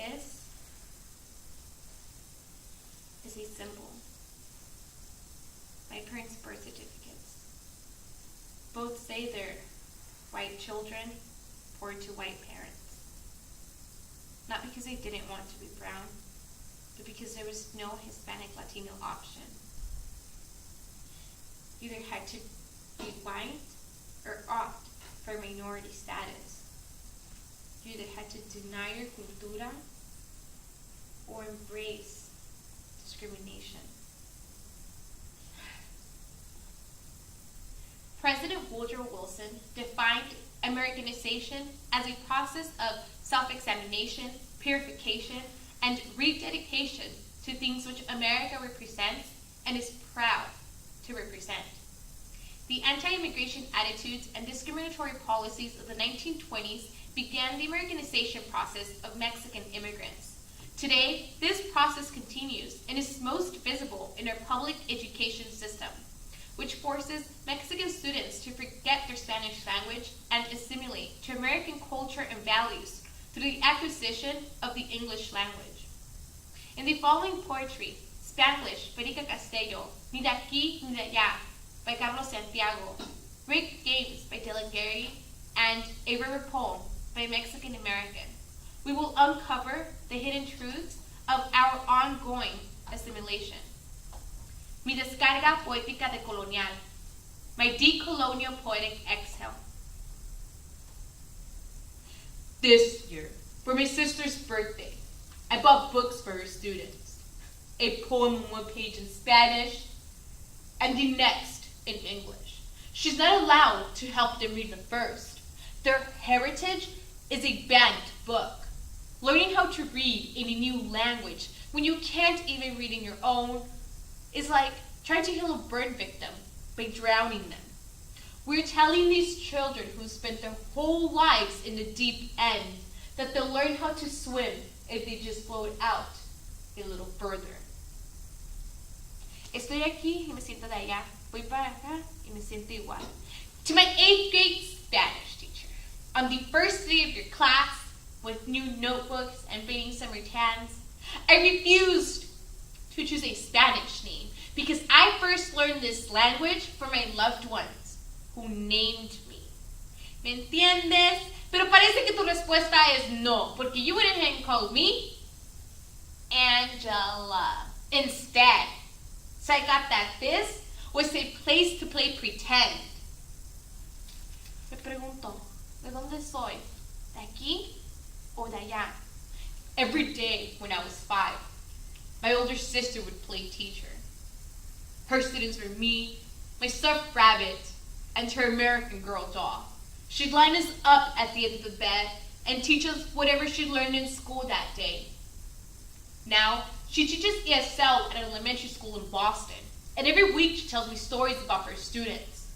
This is a symbol. My parents' birth certificates. Both say they're white children born to white parents. Not because they didn't want to be brown, but because there was no Hispanic Latino option. You either had to be white or opt for minority status. You either had to deny your cultura or embrace discrimination. President Woodrow Wilson defined Americanization as a process of self-examination, purification, and rededication to things which America represents and is proud to represent. The anti-immigration attitudes and discriminatory policies of the 1920s began the Americanization process of Mexican immigrants. Today, this process continues and is most visible in our public education system, which forces Mexican students to forget their Spanish language and assimilate to American culture and values through the acquisition of the English language. In the following poetry, Spanglish by Rica Castello, Ni de aquí ni de allá by Carlos Santiago, Rick Games by Dylan Gary, and A River Poem by Mexican American, we will uncover the hidden truths of our ongoing assimilation. Mi descarga poética decolonial, my decolonial poetic exhale. This year, for my sister's birthday, I bought books for her students. A poem on one page in Spanish, and the next in English. She's not allowed to help them read the first. Their heritage is a banned book. Learning how to read in a new language when you can't even read in your own is like trying to heal a burn victim by drowning them. We're telling these children who spent their whole lives in the deep end that they'll learn how to swim if they just float out a little further. Estoy aquí y me siento de allá. Voy para acá y me siento igual. To my 8th grade Spanish teacher, on the first day of your class, with new notebooks and fading summer tans, I refused to choose a Spanish name because I first learned this language from my loved ones who named me. ¿Me entiendes? Pero parece que tu respuesta es no, porque you went ahead and called me Angela instead. So I got that this was a place to play pretend. Me pregunto, ¿de dónde soy? ¿De aquí o de allá? Every day when I was 5, my older sister would play teacher. Her students were me, my stuffed rabbit, and her American Girl doll. She'd line us up at the end of the bed and teach us whatever she'd learned in school that day. Now, she teaches ESL at an elementary school in Boston, and every week she tells me stories about her students.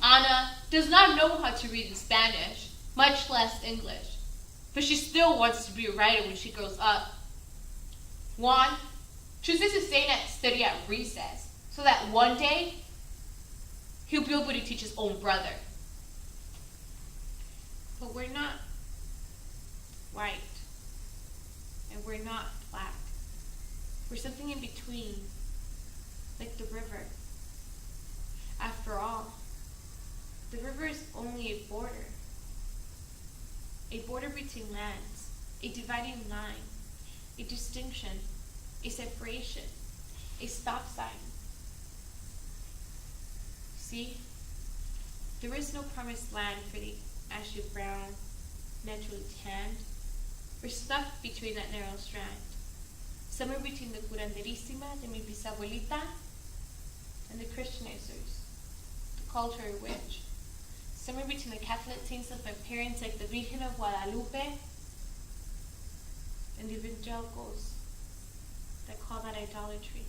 Ana does not know how to read in Spanish, much less English, but she still wants to be a writer when she grows up. Juan chooses to stay and study at recess so that one day he'll be able to teach his own brother. But we're not white, and we're not black. We're something in between, like the river. After all, the river is only a border between lands, a dividing line, a distinction, a separation, a stop sign. See, there is no promised land for the ashy brown, naturally tanned. We're stuck between that narrow strand, somewhere between the curanderísima de mi bisabuelita and the Christianizers, the cultural witch, somewhere between the Catholic saints of my parents like the Virgen of Guadalupe and the evangelicals that call that idolatry.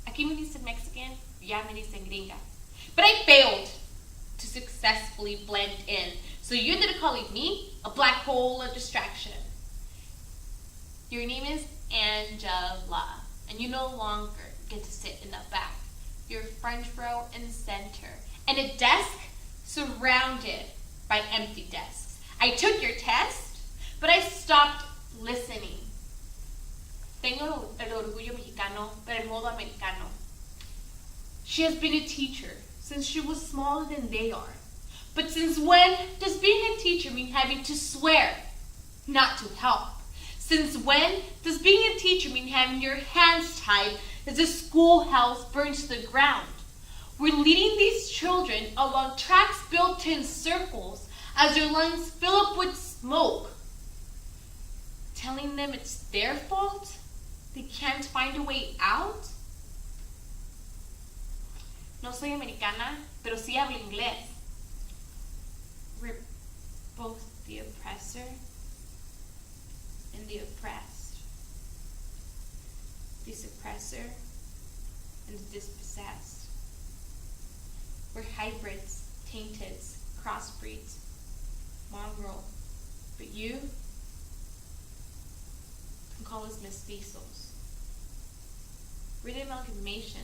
Aquí me dicen Mexican, ya me dicen gringa. But I failed to successfully blend in, so you ended up calling me a black hole of distraction. Your name is Angela, and you no longer get to sit in the back. You're front row and center, and a desk surrounded by empty desks. I took your test, but I stopped She has been a teacher since she was smaller than they are. But since when does being a teacher mean having to swear, not to help? Since when does being a teacher mean having your hands tied as the schoolhouse burns to the ground? We're leading these children along tracks built in circles as their lungs fill up with smoke, telling them it's their fault? They can't find a way out? No soy americana, pero sí hablo inglés. We're both the oppressor and the oppressed. The suppressor and the dispossessed. We're hybrids, tainteds, crossbreeds, mongrel. But you can call us mestizos. We're the amalgamation,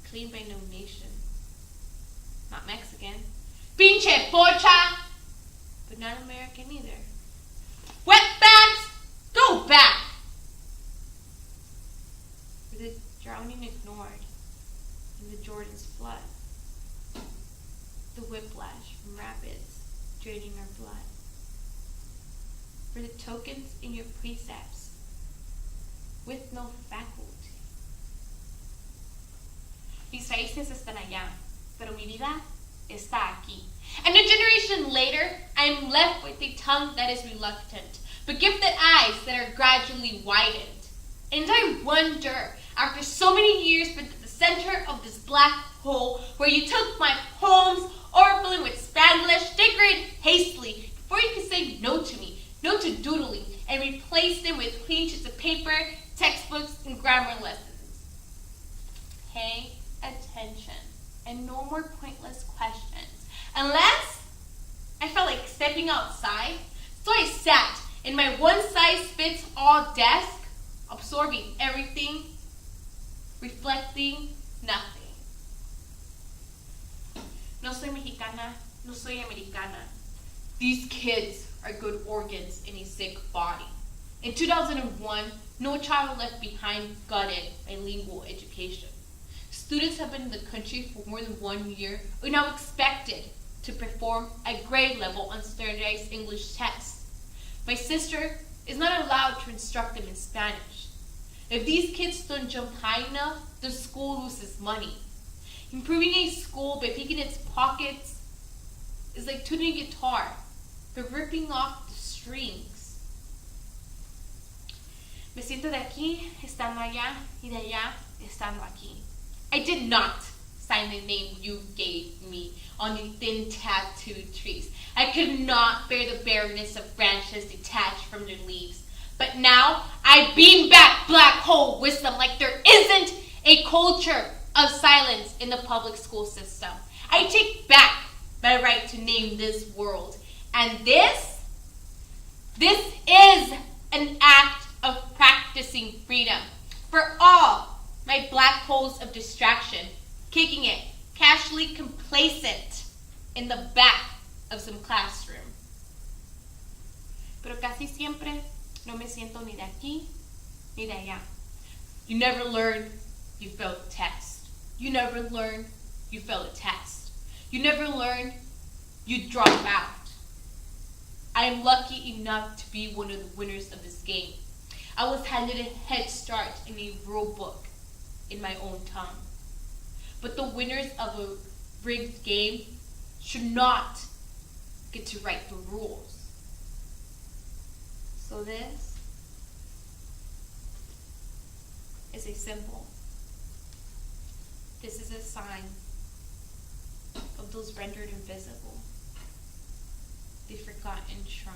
clean by no nation. Not Mexican, Pinche pocha! but not American either. Wetbacks, go back! We're the drowning ignored in the Jordan's flood. The whiplash from rapids draining our blood. We're the tokens in your precepts with no faculty. Mis raíces están allá, pero mi vida está aquí. And a generation later, I am left with a tongue that is reluctant, but gifted eyes that are gradually widened. And I wonder, after so many years spent at the center of this black hole, where you took my poems, overflowing with Spanglish, decorated hastily, before you could say no to me, no to doodling, and replace them with clean sheets of paper, textbooks, and grammar lessons. Pay attention and no more pointless questions. Unless I felt like stepping outside, so I sat in my one-size-fits-all desk, absorbing everything, reflecting nothing. no soy mexicana, no soy americana. These kids are good organs in a sick body. In 2001, no child left behind gutted bilingual education. Students have been in the country for more than 1 year are now expected to perform at grade level on standardized English tests. My sister is not allowed to instruct them in Spanish. If these kids don't jump high enough, the school loses money. Improving a school by picking its pockets is like tuning a guitar, but ripping off the strings. Me siento de aquí, estando allá, y de allá, estando aquí. I did not sign the name you gave me on the thin tattooed trees. I could not bear the barrenness of branches detached from their leaves. But now I beam back black hole wisdom like there isn't a culture of silence in the public school system. I take back my right to name this world. And this is an act of practicing freedom for all my black holes of distraction, kicking it casually complacent in the back of some classroom. Pero casi siempre no me siento ni de aquí ni de allá. You never learn, you failed a test. You never learn, you failed a test. You never learn, you drop out. I am lucky enough to be one of the winners of this game. I was handed a head start in a rule book in my own tongue. But the winners of a rigged game should not get to write the rules. So this is a symbol. This is a sign of those rendered invisible, the forgotten shrine.